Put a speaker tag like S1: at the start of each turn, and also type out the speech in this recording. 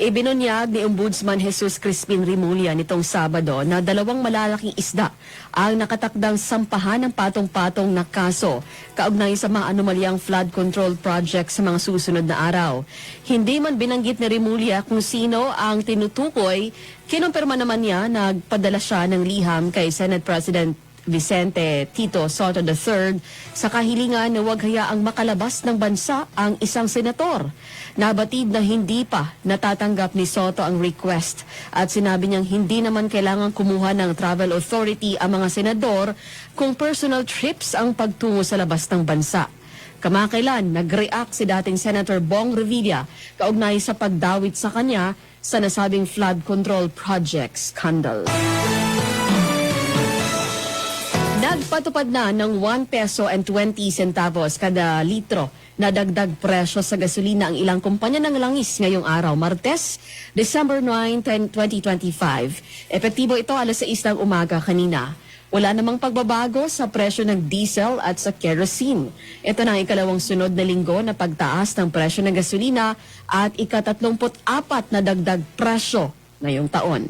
S1: Ibinunyag ni Ombudsman Jesus Crispin Rimulya nitong Sabado na 2 malalaking isda ang nakatakdang sampahan ng patong-patong na kaso kaugnay sa mga anomalyang flood control project sa mga susunod na araw. Hindi man binanggit ni Rimulya kung sino ang tinutukoy, kinumpirma naman niya na nagpadala siya ng liham kay Senate President Vicente Tito Soto III sa kahilingan na huwag hayaang makalabas ng bansa ang isang senator. Nabatid na hindi pa natatanggap ni Soto ang request at sinabi niyang hindi naman kailangan kumuha ng travel authority ang mga senador kung personal trips ang pagtungo sa labas ng bansa. Kamakailan, nag-react si dating Senator Bong Revilla kaugnay sa pagdawit sa kanya sa nasabing flood control project scandal. Nagpatupad na ng 1 peso and 20 centavos kada litro na dagdag presyo sa gasolina ang ilang kumpanya ng langis ngayong araw, Martes, December 9, 2025. Epektibo ito alas 6 ng umaga kanina. Wala namang pagbabago sa presyo ng diesel at sa kerosene. Ito na ang ikalawang sunod na linggo na pagtaas ng presyo ng gasolina at ika-34 na dagdag presyo ngayong taon.